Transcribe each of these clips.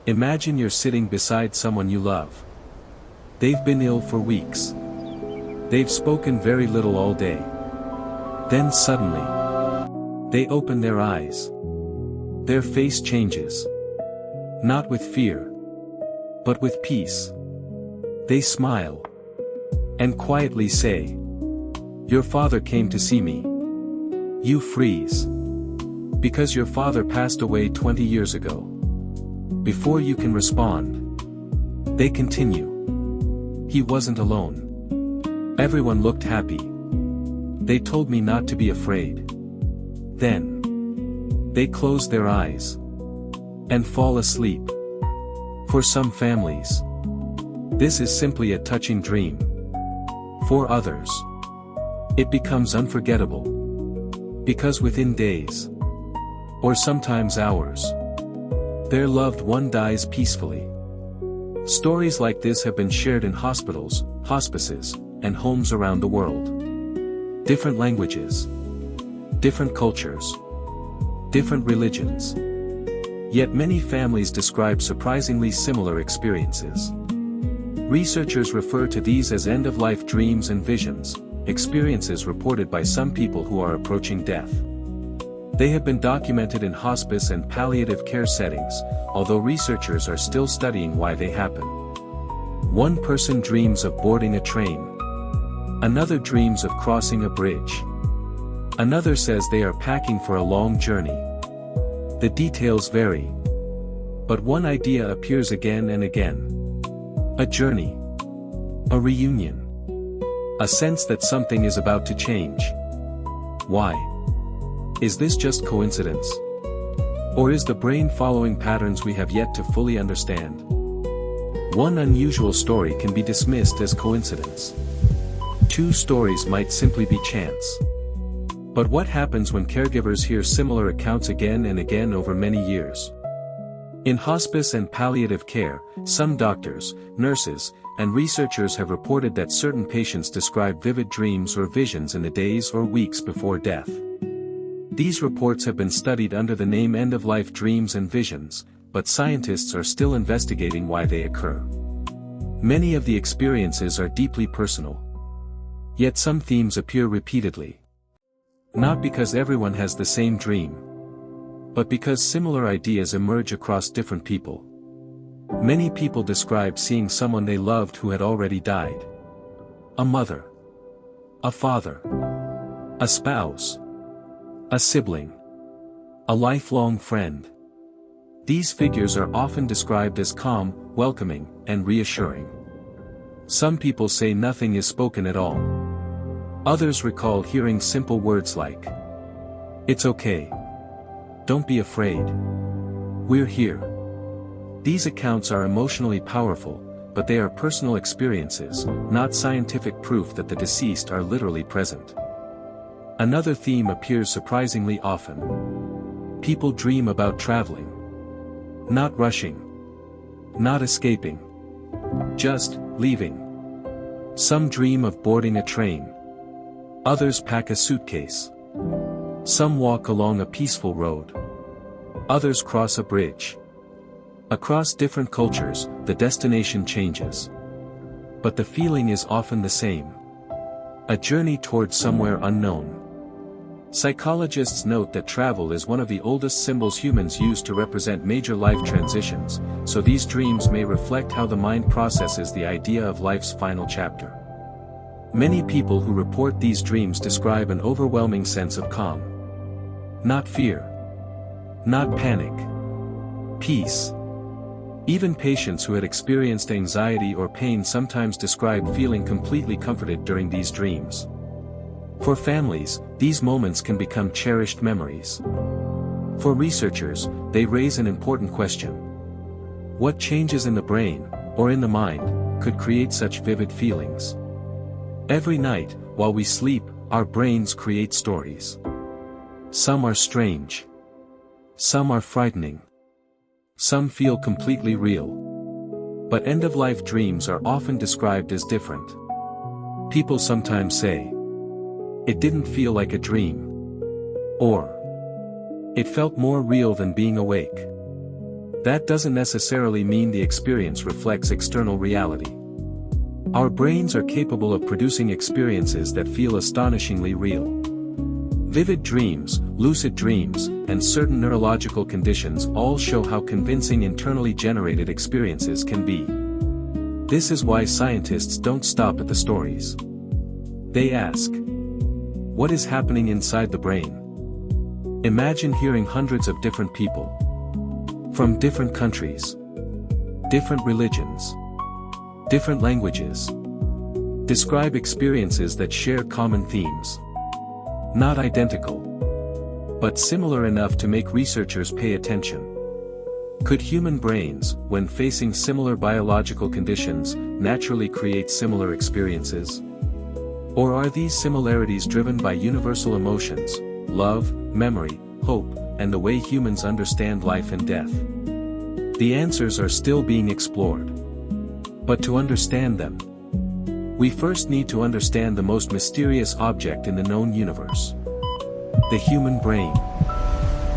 Imagine you're sitting beside someone you love. They've been ill for weeks. They've spoken very little all day. Then suddenly, they open their eyes. Their face changes. Not with fear, but with peace. They smile and quietly say, "Your father came to see me." You freeze. Because your father passed away 20 years ago. Before you can respond, they continue. He wasn't alone. Everyone looked happy. They told me not to be afraid. Then, they close their eyes and fall asleep. For some families, this is simply a touching dream. For others, it becomes unforgettable. Because within days, or sometimes hours, their loved one dies peacefully. Stories like this have been shared in hospitals, hospices, and homes around the world. Different languages, different cultures, different religions. Yet many families describe surprisingly similar experiences. Researchers refer to these as end-of-life dreams and visions, experiences reported by some people who are approaching death. They have been documented in hospice and palliative care settings, although researchers are still studying why they happen. One person dreams of boarding a train. Another dreams of crossing a bridge. Another says they are packing for a long journey. The details vary. But one idea appears again and again. A journey. A reunion. A sense that something is about to change. Why? Is this just coincidence? Or is the brain following patterns we have yet to fully understand? One unusual story can be dismissed as coincidence. Two stories might simply be chance. But what happens when caregivers hear similar accounts again and again over many years? In hospice and palliative care, some doctors, nurses, and researchers have reported that certain patients describe vivid dreams or visions in the days or weeks before death. These reports have been studied under the name end-of-life dreams and visions, but scientists are still investigating why they occur. Many of the experiences are deeply personal. Yet some themes appear repeatedly. Not because everyone has the same dream, but because similar ideas emerge across different people. Many people describe seeing someone they loved who had already died. A mother. A father. A spouse. A sibling. A lifelong friend. These figures are often described as calm, welcoming, and reassuring. Some people say nothing is spoken at all. Others recall hearing simple words like, "It's okay. Don't be afraid. We're here." These accounts are emotionally powerful, but they are personal experiences, not scientific proof that the deceased are literally present. Another theme appears surprisingly often. People dream about traveling. Not rushing. Not escaping. Just leaving. Some dream of boarding a train. Others pack a suitcase. Some walk along a peaceful road. Others cross a bridge. Across different cultures, the destination changes. But the feeling is often the same. A journey towards somewhere unknown. Psychologists note that travel is one of the oldest symbols humans use to represent major life transitions, so these dreams may reflect how the mind processes the idea of life's final chapter. Many people who report these dreams describe an overwhelming sense of calm. Not fear. Not panic. Peace. Even patients who had experienced anxiety or pain sometimes describe feeling completely comforted during these dreams. For families, these moments can become cherished memories. For researchers, they raise an important question. What changes in the brain, or in the mind, could create such vivid feelings? Every night, while we sleep, our brains create stories. Some are strange. Some are frightening. Some feel completely real. But end-of-life dreams are often described as different. People sometimes say, "It didn't feel like a dream." Or, "It felt more real than being awake." That doesn't necessarily mean the experience reflects external reality. Our brains are capable of producing experiences that feel astonishingly real. Vivid dreams, lucid dreams, and certain neurological conditions all show how convincing internally generated experiences can be. This is why scientists don't stop at the stories. They ask, what is happening inside the brain? Imagine hearing hundreds of different people, from different countries, different religions, different languages, describe experiences that share common themes. Not identical, but similar enough to make researchers pay attention. Could human brains, when facing similar biological conditions, naturally create similar experiences? Or are these similarities driven by universal emotions, love, memory, hope, and the way humans understand life and death? The answers are still being explored. But to understand them, we first need to understand the most mysterious object in the known universe. The human brain.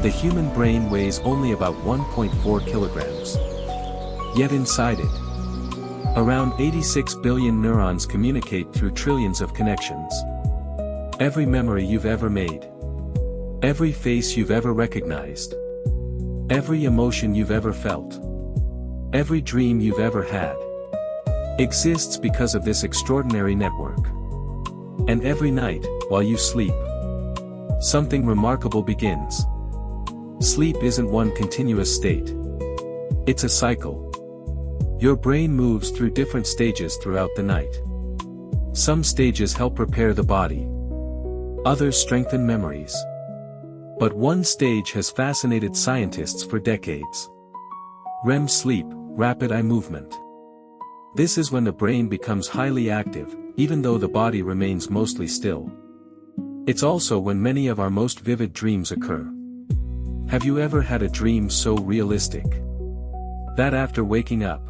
The human brain weighs only about 1.4 kilograms. Yet inside it, around 86 billion neurons communicate through trillions of connections. Every memory you've ever made, every face you've ever recognized, every emotion you've ever felt, every dream you've ever had, exists because of this extraordinary network. And every night, while you sleep, something remarkable begins. Sleep isn't one continuous state. It's a cycle. Your brain moves through different stages throughout the night. Some stages help repair the body. Others strengthen memories. But one stage has fascinated scientists for decades. REM sleep, rapid eye movement. This is when the brain becomes highly active, even though the body remains mostly still. It's also when many of our most vivid dreams occur. Have you ever had a dream so realistic that after waking up,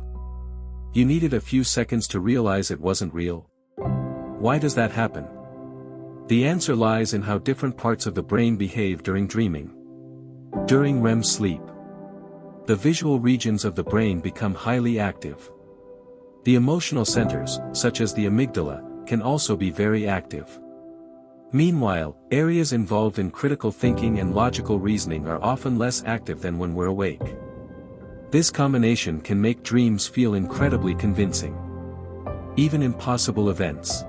you needed a few seconds to realize it wasn't real? Why does that happen? The answer lies in how different parts of the brain behave during dreaming. During REM sleep, the visual regions of the brain become highly active. The emotional centers, such as the amygdala, can also be very active. Meanwhile, areas involved in critical thinking and logical reasoning are often less active than when we're awake. This combination can make dreams feel incredibly convincing. Even impossible events,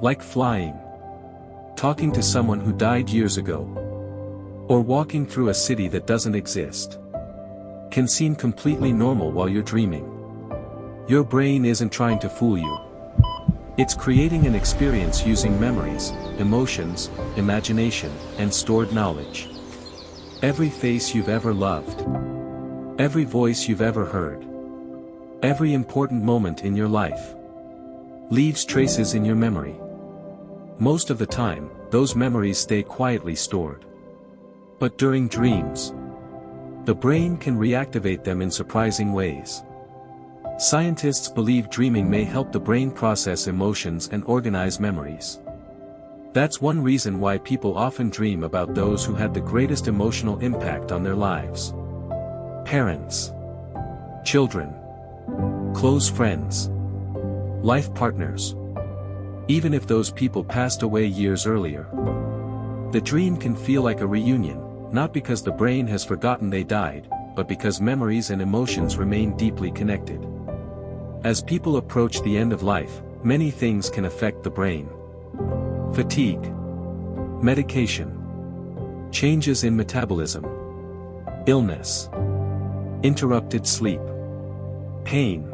like flying, talking to someone who died years ago, or walking through a city that doesn't exist, can seem completely normal while you're dreaming. Your brain isn't trying to fool you. It's creating an experience using memories, emotions, imagination, and stored knowledge. Every face you've ever loved, every voice you've ever heard, every important moment in your life, leaves traces in your memory. Most of the time, those memories stay quietly stored. But during dreams, the brain can reactivate them in surprising ways. Scientists believe dreaming may help the brain process emotions and organize memories. That's one reason why people often dream about those who had the greatest emotional impact on their lives. Parents, children, close friends, life partners. Even if those people passed away years earlier, the dream can feel like a reunion, not because the brain has forgotten they died, but because memories and emotions remain deeply connected. As people approach the end of life, many things can affect the brain. Fatigue, medication, changes in metabolism, illness, interrupted sleep, pain,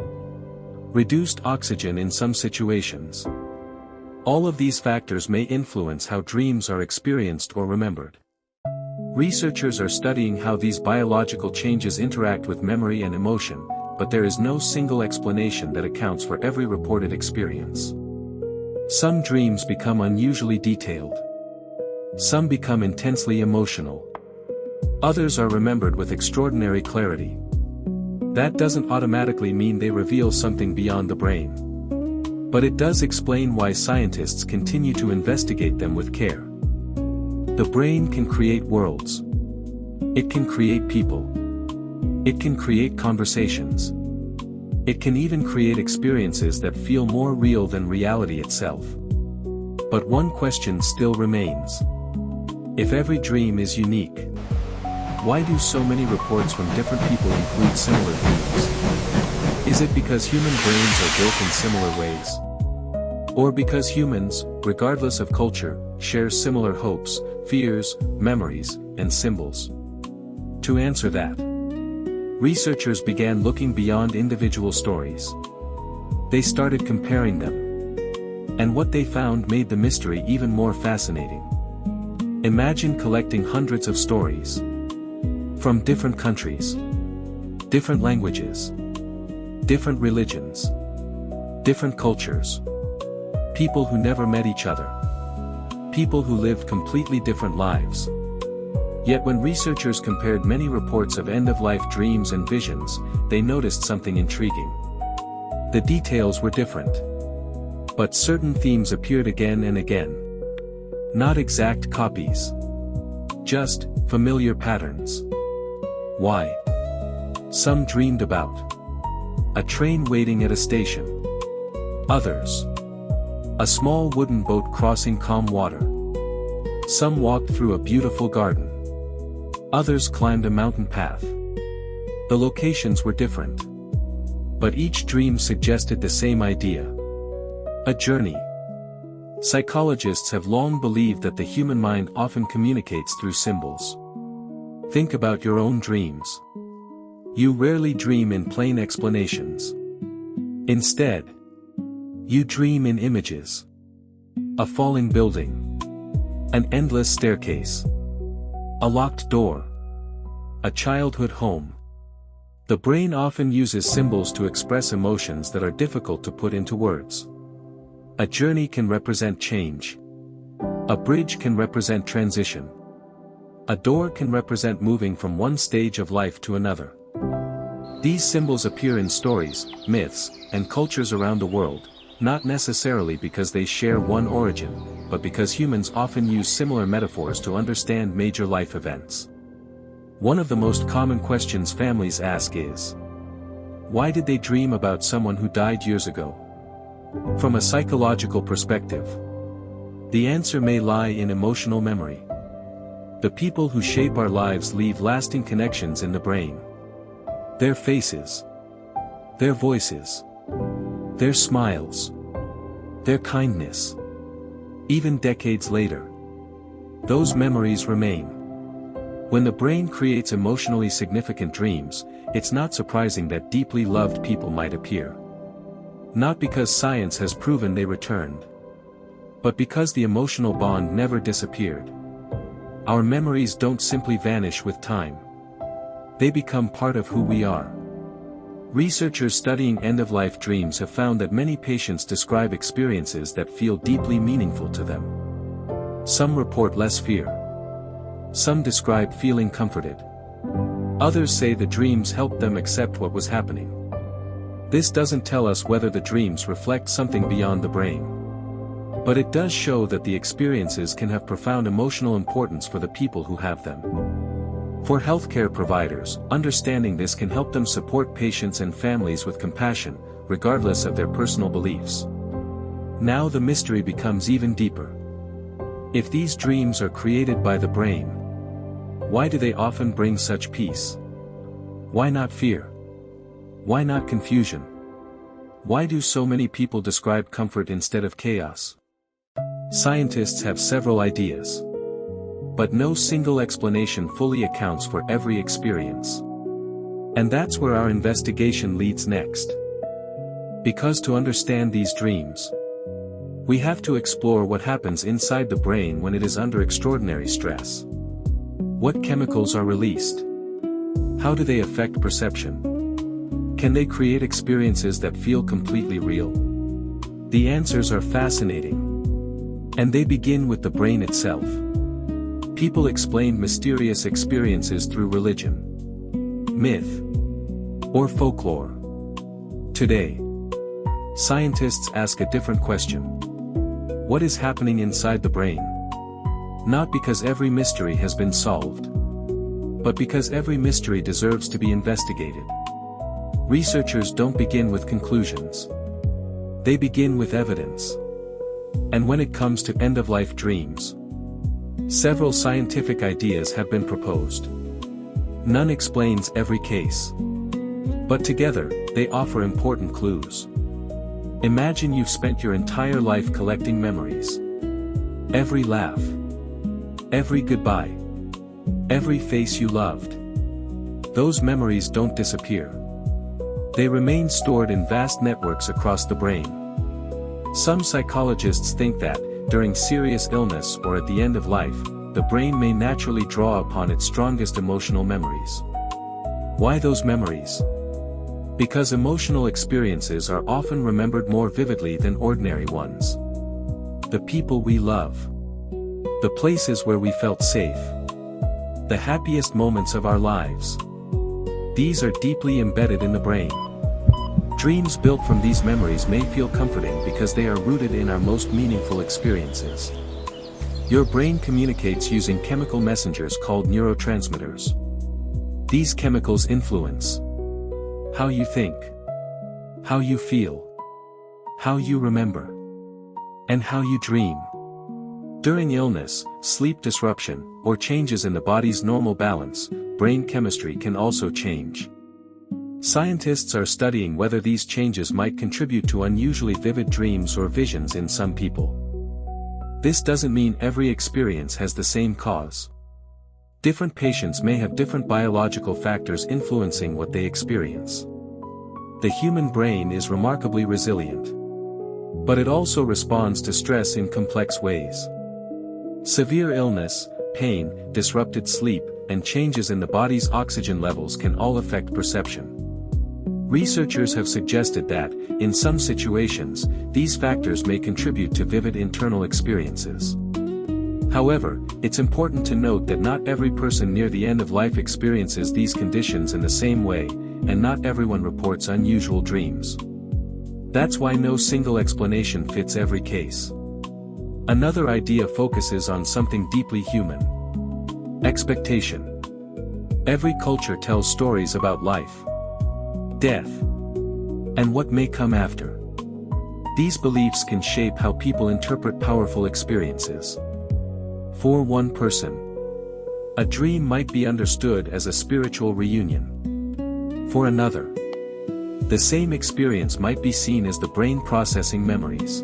reduced oxygen in some situations. All of these factors may influence how dreams are experienced or remembered. Researchers are studying how these biological changes interact with memory and emotion, but there is no single explanation that accounts for every reported experience. Some dreams become unusually detailed. Some become intensely emotional. Others are remembered with extraordinary clarity. That doesn't automatically mean they reveal something beyond the brain. But it does explain why scientists continue to investigate them with care. The brain can create worlds. It can create people. It can create conversations. It can even create experiences that feel more real than reality itself. But one question still remains. If every dream is unique, why do so many reports from different people include similar dreams? Is it because human brains are built in similar ways? Or because humans, regardless of culture, share similar hopes, fears, memories, and symbols? To answer that, researchers began looking beyond individual stories. They started comparing them. And what they found made the mystery even more fascinating. Imagine collecting hundreds of stories from different countries, different languages, different religions, different cultures, people who never met each other, people who lived completely different lives. Yet when researchers compared many reports of end-of-life dreams and visions, they noticed something intriguing. The details were different. But certain themes appeared again and again. Not exact copies. Just familiar patterns. Why? Some dreamed about a train waiting at a station. Others, a small wooden boat crossing calm water. Some walked through a beautiful garden. Others climbed a mountain path. The locations were different. But each dream suggested the same idea. A journey. Psychologists have long believed that the human mind often communicates through symbols. Think about your own dreams. You rarely dream in plain explanations. Instead, you dream in images. A falling building. An endless staircase. A locked door. A childhood home. The brain often uses symbols to express emotions that are difficult to put into words. A journey can represent change. A bridge can represent transition. A door can represent moving from one stage of life to another. These symbols appear in stories, myths, and cultures around the world, not necessarily because they share one origin, but because humans often use similar metaphors to understand major life events. One of the most common questions families ask is, why did they dream about someone who died years ago? From a psychological perspective, the answer may lie in emotional memory. The people who shape our lives leave lasting connections in the brain. Their faces, their voices, their smiles, their kindness. Even decades later, those memories remain. When the brain creates emotionally significant dreams, it's not surprising that deeply loved people might appear. Not because science has proven they returned, but because the emotional bond never disappeared. Our memories don't simply vanish with time. They become part of who we are. Researchers studying end-of-life dreams have found that many patients describe experiences that feel deeply meaningful to them. Some report less fear. Some describe feeling comforted. Others say the dreams helped them accept what was happening. This doesn't tell us whether the dreams reflect something beyond the brain. But it does show that the experiences can have profound emotional importance for the people who have them. For healthcare providers, understanding this can help them support patients and families with compassion, regardless of their personal beliefs. Now the mystery becomes even deeper. If these dreams are created by the brain, why do they often bring such peace? Why not fear? Why not confusion? Why do so many people describe comfort instead of chaos? Scientists have several ideas. But no single explanation fully accounts for every experience. And that's where our investigation leads next. Because to understand these dreams, we have to explore what happens inside the brain when it is under extraordinary stress. What chemicals are released? How do they affect perception? Can they create experiences that feel completely real? The answers are fascinating. And they begin with the brain itself. People explain mysterious experiences through religion, myth, or folklore. Today, scientists ask a different question. What is happening inside the brain? Not because every mystery has been solved, but because every mystery deserves to be investigated. Researchers don't begin with conclusions. They begin with evidence. And when it comes to end-of-life dreams, several scientific ideas have been proposed. None explains every case. But together, they offer important clues. Imagine you've spent your entire life collecting memories. Every laugh. Every goodbye. Every face you loved. Those memories don't disappear. They remain stored in vast networks across the brain. Some psychologists think that, during serious illness or at the end of life, the brain may naturally draw upon its strongest emotional memories. Why those memories? Because emotional experiences are often remembered more vividly than ordinary ones. The people we love. The places where we felt safe. The happiest moments of our lives. These are deeply embedded in the brain. Dreams built from these memories may feel comforting because they are rooted in our most meaningful experiences. Your brain communicates using chemical messengers called neurotransmitters. These chemicals influence how you think, how you feel, how you remember, and how you dream. During illness, sleep disruption, or changes in the body's normal balance, brain chemistry can also change. Scientists are studying whether these changes might contribute to unusually vivid dreams or visions in some people. This doesn't mean every experience has the same cause. Different patients may have different biological factors influencing what they experience. The human brain is remarkably resilient. But it also responds to stress in complex ways. Severe illness, pain, disrupted sleep, and changes in the body's oxygen levels can all affect perception. Researchers have suggested that, in some situations, these factors may contribute to vivid internal experiences. However, it's important to note that not every person near the end of life experiences these conditions in the same way, and not everyone reports unusual dreams. That's why no single explanation fits every case. Another idea focuses on something deeply human. Expectation. Every culture tells stories about life, death, and what may come after. These beliefs can shape how people interpret powerful experiences. For one person, a dream might be understood as a spiritual reunion. For another, the same experience might be seen as the brain processing memories.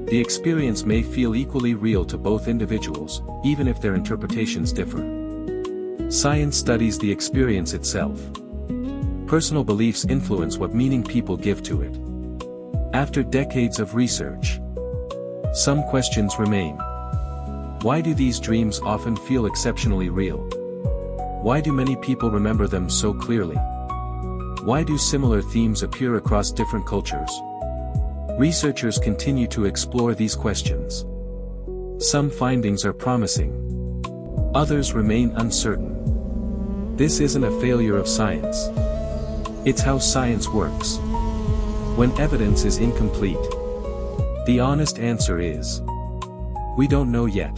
The experience may feel equally real to both individuals, even if their interpretations differ. Science studies the experience itself. Personal beliefs influence what meaning people give to it. After decades of research, some questions remain. Why do these dreams often feel exceptionally real? Why do many people remember them so clearly? Why do similar themes appear across different cultures? Researchers continue to explore these questions. Some findings are promising. Others remain uncertain. This isn't a failure of science. It's how science works. When evidence is incomplete, the honest answer is, we don't know yet.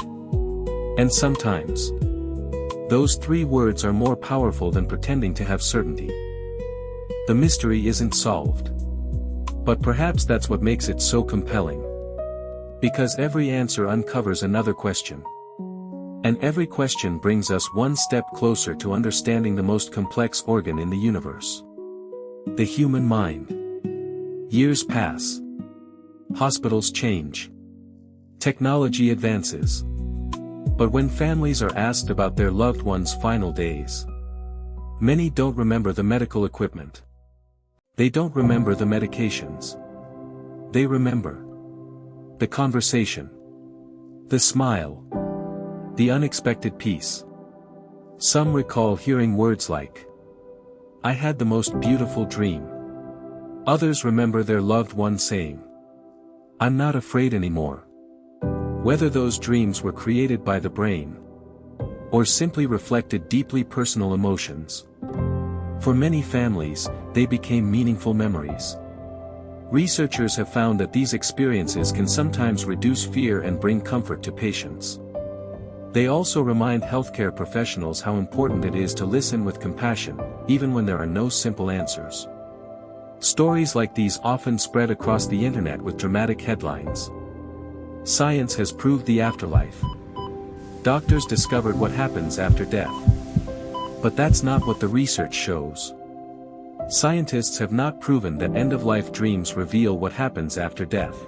And sometimes, those three words are more powerful than pretending to have certainty. The mystery isn't solved. But perhaps that's what makes it so compelling. Because every answer uncovers another question. And every question brings us one step closer to understanding the most complex organ in the universe. The human mind. Years pass. Hospitals change. Technology advances. But when families are asked about their loved one's final days, many don't remember the medical equipment. They don't remember the medications. They remember the conversation, the smile, the unexpected peace. Some recall hearing words like, "I had the most beautiful dream." Others remember their loved one saying, "I'm not afraid anymore." Whether those dreams were created by the brain, or simply reflected deeply personal emotions, for many families, they became meaningful memories. Researchers have found that these experiences can sometimes reduce fear and bring comfort to patients. They also remind healthcare professionals how important it is to listen with compassion, even when there are no simple answers. Stories like these often spread across the internet with dramatic headlines. Science has proved the afterlife. Doctors discovered what happens after death. But that's not what the research shows. Scientists have not proven that end-of-life dreams reveal what happens after death.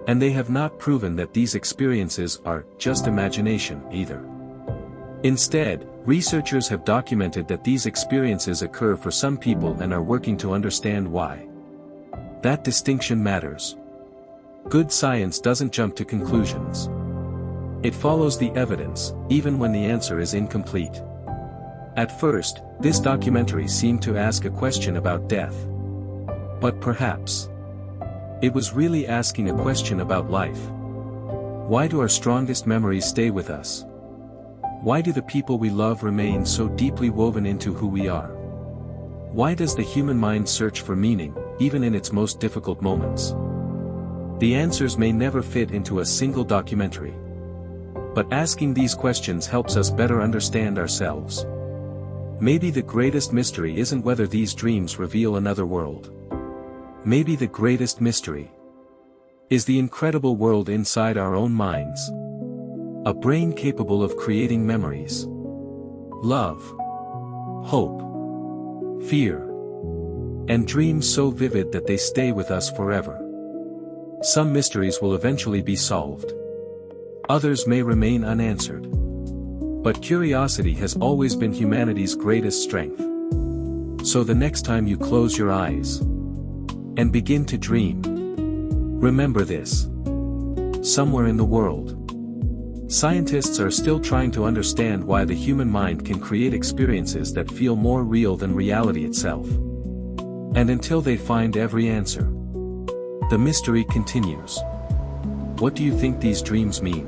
And they have not proven that these experiences are just imagination either. Instead, researchers have documented that these experiences occur for some people and are working to understand why. That distinction matters. Good science doesn't jump to conclusions. It follows the evidence, even when the answer is incomplete. At first, this documentary seemed to ask a question about death. But perhaps it was really asking a question about life. Why do our strongest memories stay with us? Why do the people we love remain so deeply woven into who we are? Why does the human mind search for meaning, even in its most difficult moments? The answers may never fit into a single documentary. But asking these questions helps us better understand ourselves. Maybe the greatest mystery isn't whether these dreams reveal another world. Maybe the greatest mystery is the incredible world inside our own minds. A brain capable of creating memories, love, hope, fear, and dreams so vivid that they stay with us forever. Some mysteries will eventually be solved. Others may remain unanswered. But curiosity has always been humanity's greatest strength. So the next time you close your eyes and begin to dream, remember this. Somewhere in the world, scientists are still trying to understand why the human mind can create experiences that feel more real than reality itself. And until they find every answer, the mystery continues. What do you think these dreams mean?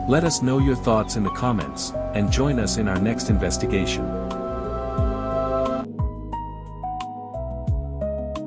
Let us know your thoughts in the comments, and join us in our next investigation.